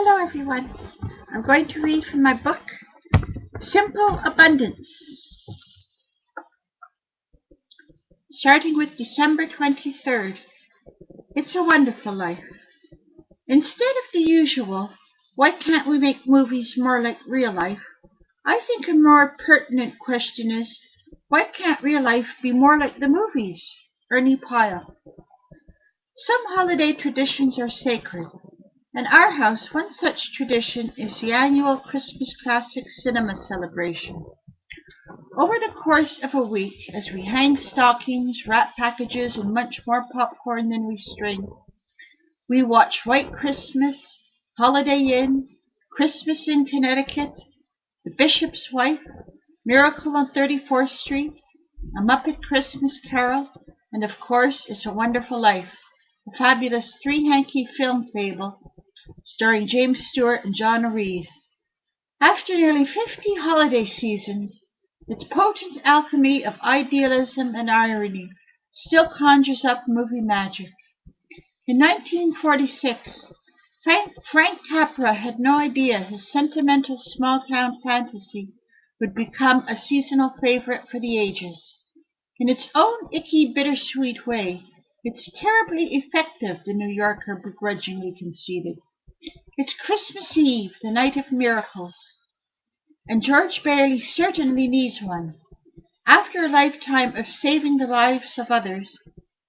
Hello everyone. I'm going to read from my book, Simple Abundance, starting with December 23rd. It's a wonderful life. Instead of the usual, why can't we make movies more like real life? I think a more pertinent question is, why can't real life be more like the movies? Ernie Pyle. Some holiday traditions are sacred. In our house, one such tradition is the annual Christmas Classic Cinema celebration. Over the course of a week, as we hang stockings, wrap packages, and munch more popcorn than we string, we watch White Christmas, Holiday Inn, Christmas in Connecticut, The Bishop's Wife, Miracle on 34th Street, A Muppet Christmas Carol, and of course, It's a Wonderful Life, the fabulous three-hanky film fable starring James Stewart and John Reed. After nearly 50 holiday seasons, its potent alchemy of idealism and irony still conjures up movie magic. In 1946, Frank Capra had no idea his sentimental small-town fantasy would become a seasonal favorite for the ages. In its own icky, bittersweet way, it's terribly effective, the New Yorker begrudgingly conceded. It's Christmas Eve, the night of miracles, and George Bailey certainly needs one. After a lifetime of saving the lives of others,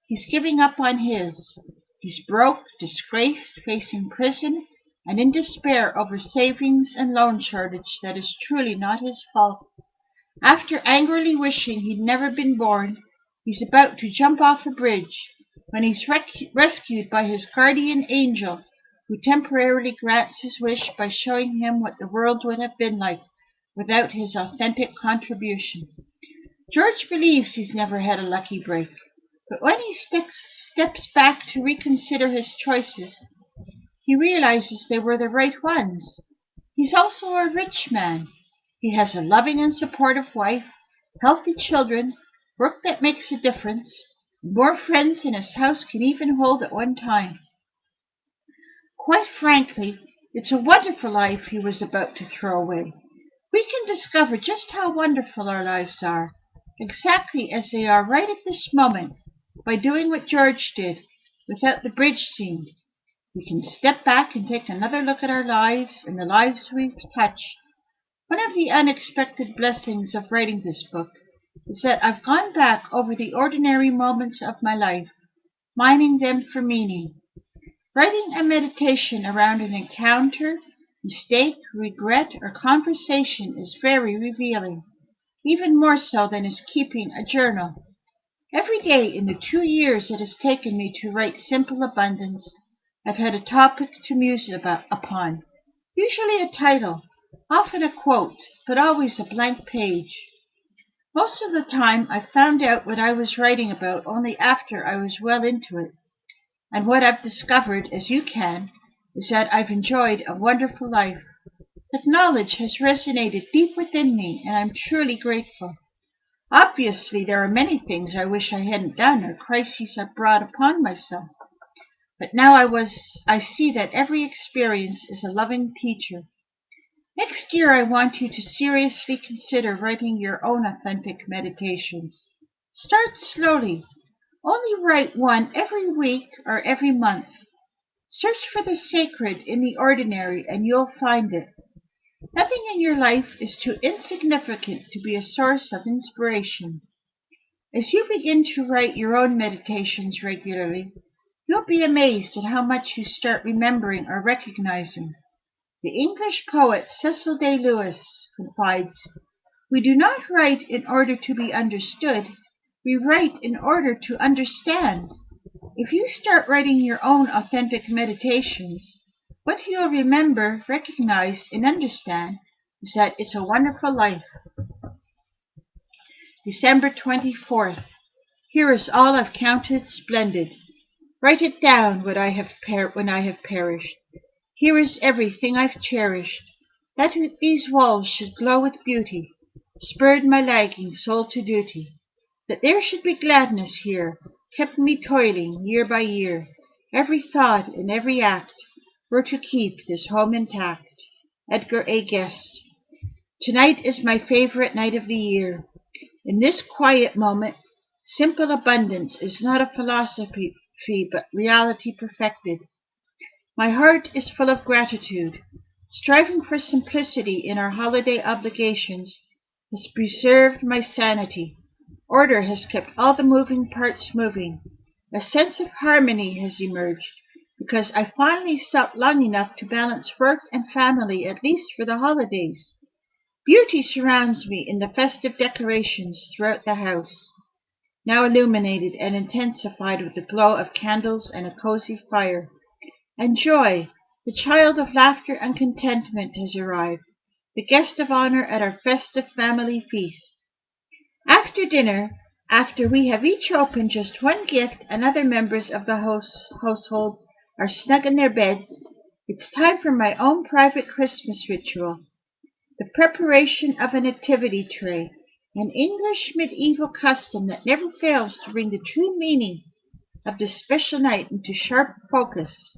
he's giving up on his. He's broke, disgraced, facing prison, and in despair over savings and loan shortage that is truly not his fault. After angrily wishing he'd never been born, he's about to jump off a bridge when he's rescued by his guardian angel, who temporarily grants his wish by showing him what the world would have been like without his authentic contribution. George believes he's never had a lucky break, but when he steps back to reconsider his choices, he realizes they were the right ones. He's also a rich man. He has a loving and supportive wife, healthy children, work that makes a difference, and more friends than his house can even hold at one time. Quite frankly, it's a wonderful life he was about to throw away. We can discover just how wonderful our lives are, exactly as they are right at this moment, by doing what George did, without the bridge scene. We can step back and take another look at our lives and the lives we've touched. One of the unexpected blessings of writing this book is that I've gone back over the ordinary moments of my life, mining them for meaning. Writing a meditation around an encounter, mistake, regret, or conversation is very revealing, even more so than is keeping a journal. Every day in the 2 years it has taken me to write Simple Abundance, I've had a topic to muse upon, usually a title, often a quote, but always a blank page. Most of the time I found out what I was writing about only after I was well into it, and what I've discovered, as you can, is that I've enjoyed a wonderful life. That knowledge has resonated deep within me, and I'm truly grateful. Obviously, there are many things I wish I hadn't done or crises I've brought upon myself. But now I see that every experience is a loving teacher. Next year I want you to seriously consider writing your own authentic meditations. Start slowly. Only write one every week or every month. Search for the sacred in the ordinary and you'll find it. Nothing in your life is too insignificant to be a source of inspiration. As you begin to write your own meditations regularly, you'll be amazed at how much you start remembering or recognizing. The English poet Cecil Day Lewis confides, "We do not write in order to be understood, we write in order to understand." If you start writing your own authentic meditations, what you'll remember, recognize, and understand is that it's a wonderful life. December 24th. Here is all I've counted splendid. Write it down when I have perished. Here is everything I've cherished. That these walls should glow with beauty spurred my lagging soul to duty. That there should be gladness here kept me toiling year by year. Every thought and every act were to keep this home intact. Edgar A. Guest. Tonight is my favorite night of the year. In this quiet moment, simple abundance is not a philosophy but reality perfected. My heart is full of gratitude. Striving for simplicity in our holiday obligations has preserved my sanity. Order has kept all the moving parts moving. A sense of harmony has emerged because I finally stopped long enough to balance work and family, at least for the holidays. Beauty surrounds me in the festive decorations throughout the house, now illuminated and intensified with the glow of candles and a cozy fire. And joy, the child of laughter and contentment, has arrived, the guest of honor at our festive family feast. After dinner, after we have each opened just one gift and other members of the household are snug in their beds, it's time for my own private Christmas ritual. The preparation of a nativity tray, an English medieval custom that never fails to bring the true meaning of this special night into sharp focus.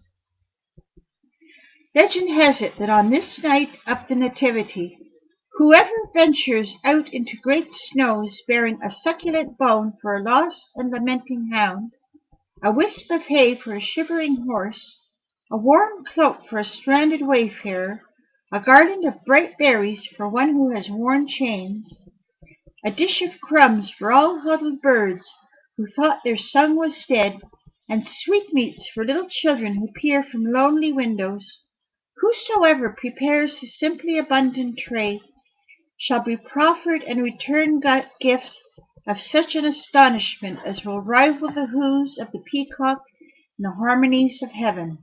Legend has it that on this night of the Nativity, whoever ventures out into great snows bearing a succulent bone for a lost and lamenting hound, a wisp of hay for a shivering horse, a warm cloak for a stranded wayfarer, a garland of bright berries for one who has worn chains, a dish of crumbs for all huddled birds who thought their song was dead, and sweetmeats for little children who peer from lonely windows, whosoever prepares the simply abundant tray shall be proffered and return gifts of such an astonishment as will rival the hoos of the peacock and the harmonies of heaven.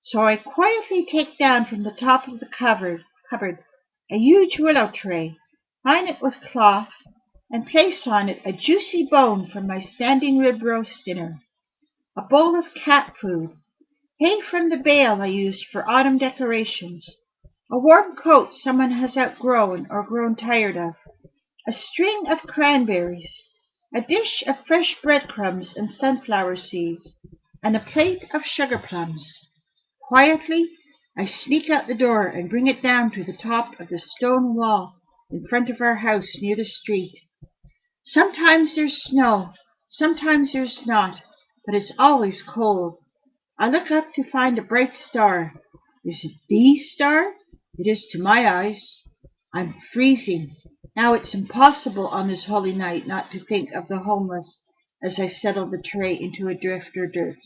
So I quietly take down from the top of the cupboard a huge willow tray, line it with cloth, and place on it a juicy bone from my standing rib roast dinner, a bowl of cat food, hay from the bale I used for autumn decorations, a warm coat someone has outgrown or grown tired of, a string of cranberries, a dish of fresh breadcrumbs and sunflower seeds, and a plate of sugar plums. Quietly, I sneak out the door and bring it down to the top of the stone wall in front of our house near the street. Sometimes there's snow, sometimes there's not, but it's always cold. I look up to find a bright star. Is it the star? It is to my eyes. I'm freezing. Now it's impossible on this holy night not to think of the homeless as I settle the tray into a drift or dirt.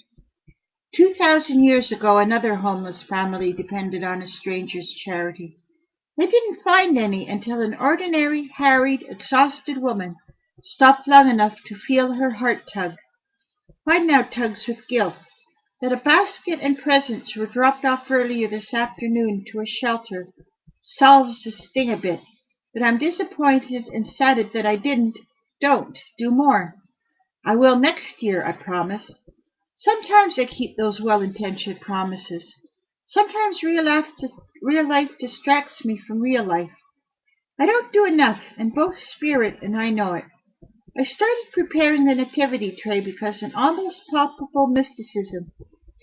2,000 years ago, another homeless family depended on a stranger's charity. They didn't find any until an ordinary, harried, exhausted woman stopped long enough to feel her heart tug. Mine now tugs with guilt. That a basket and presents were dropped off earlier this afternoon to a shelter solves the sting a bit, but I'm disappointed and saddened that I don't do more. I will next year, I promise. Sometimes I keep those well-intentioned promises. Sometimes real life distracts me from real life. I don't do enough, and both Spirit and I know it. I started preparing the nativity tray because an almost palpable mysticism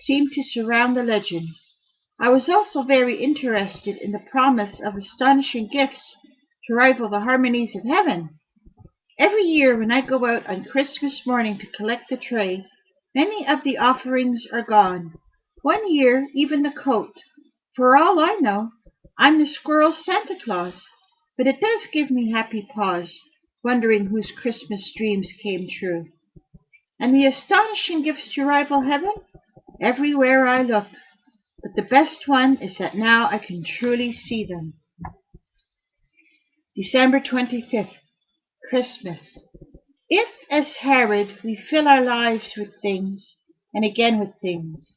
seemed to surround the legend. I was also very interested in the promise of astonishing gifts to rival the harmonies of heaven. Every year when I go out on Christmas morning to collect the tray, many of the offerings are gone. One year, even the coat. For all I know, I'm the squirrel Santa Claus, but it does give me happy pause, wondering whose Christmas dreams came true. And the astonishing gifts to rival heaven? Everywhere I look. But the best one is that now I can truly see them. December 25th, Christmas. If, as Herod, we fill our lives with things, and again with things,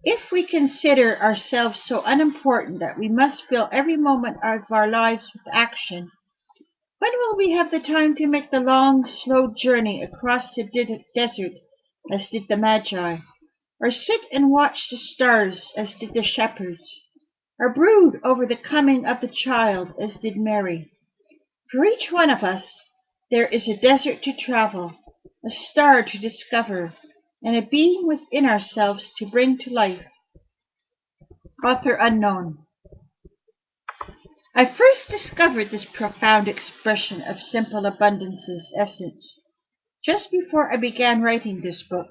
if we consider ourselves so unimportant that we must fill every moment of our lives with action, when will we have the time to make the long, slow journey across the desert as did the Magi, or sit and watch the stars as did the shepherds, or brood over the coming of the child as did Mary? For each one of us, there is a desert to travel, a star to discover, and a being within ourselves to bring to life. Author unknown. I first discovered this profound expression of simple abundance's essence just before I began writing this book.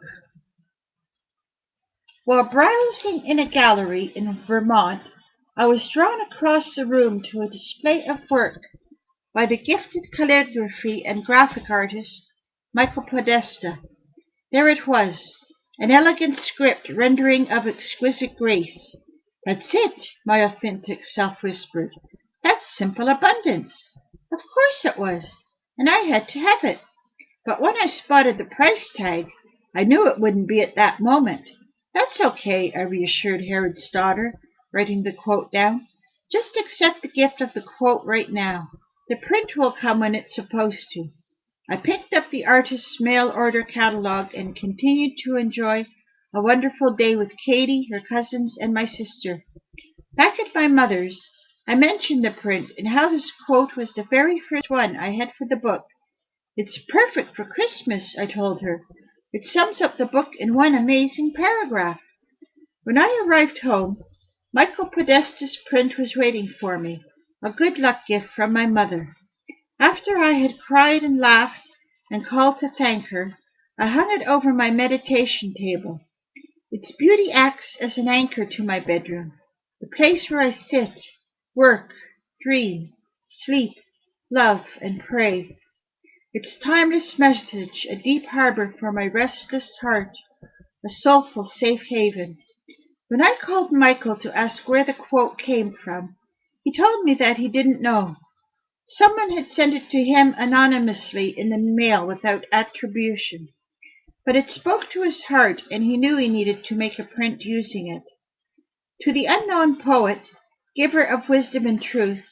While browsing in a gallery in Vermont, I was drawn across the room to a display of work by the gifted calligraphy and graphic artist Michael Podesta. There it was, an elegant script rendering of exquisite grace. "That's it," my authentic self whispered. "That's simple abundance." Of course it was, and I had to have it. But when I spotted the price tag, I knew it wouldn't be at that moment. "That's okay," I reassured Herod's daughter, writing the quote down. "Just accept the gift of the quote right now. The print will come when it's supposed to." I picked up the artist's mail order catalog and continued to enjoy a wonderful day with Katie, her cousins, and my sister. Back at my mother's, I mentioned the print and how this quote was the very first one I had for the book. "It's perfect for Christmas," I told her. "It sums up the book in one amazing paragraph." When I arrived home, Michael Podesta's print was waiting for me, a good luck gift from my mother. After I had cried and laughed and called to thank her, I hung it over my meditation table. Its beauty acts as an anchor to my bedroom, the place where I sit, work, dream, sleep, love, and pray. Its timeless message a deep harbor for my restless heart, a soulful safe haven. When I called Michael to ask where the quote came from, he told me that he didn't know. Someone had sent it to him anonymously in the mail without attribution. But it spoke to his heart, and he knew he needed to make a print using it. To the unknown poet, giver of wisdom and truth,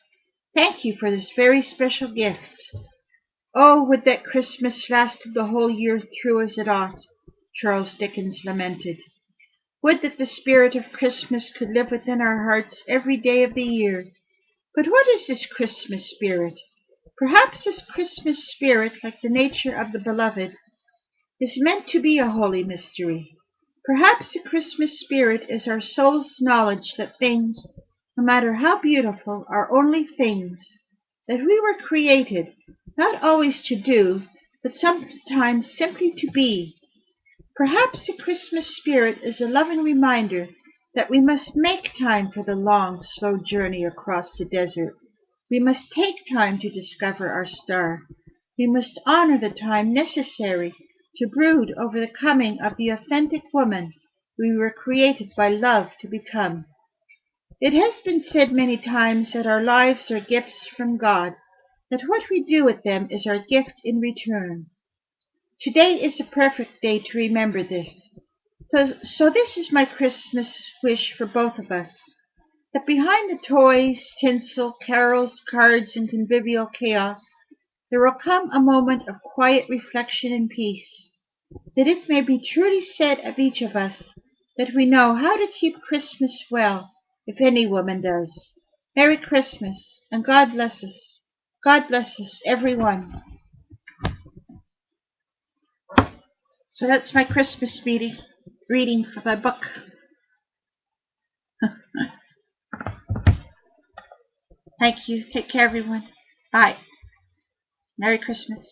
thank you for this very special gift. "Oh, would that Christmas lasted the whole year through as it ought," Charles Dickens lamented. "Would that the spirit of Christmas could live within our hearts every day of the year. But what is this Christmas spirit? Perhaps this Christmas spirit, like the nature of the beloved, is meant to be a holy mystery. Perhaps the Christmas spirit is our soul's knowledge that things, no matter how beautiful, are only things, that we were created, not always to do, but sometimes simply to be. Perhaps the Christmas spirit is a loving reminder that we must make time for the long, slow journey across the desert. We must take time to discover our star. We must honor the time necessary to brood over the coming of the authentic woman we were created by love to become. It has been said many times that our lives are gifts from God, that what we do with them is our gift in return. Today is a perfect day to remember this. So this is my Christmas wish for both of us, that behind the toys, tinsel, carols, cards, and convivial chaos, there will come a moment of quiet reflection and peace, that it may be truly said of each of us that we know how to keep Christmas well, if any woman does. Merry Christmas, and God bless us. God bless us, every one. So that's my Christmas reading for my book. Thank you. Take care, everyone. Bye. Merry Christmas.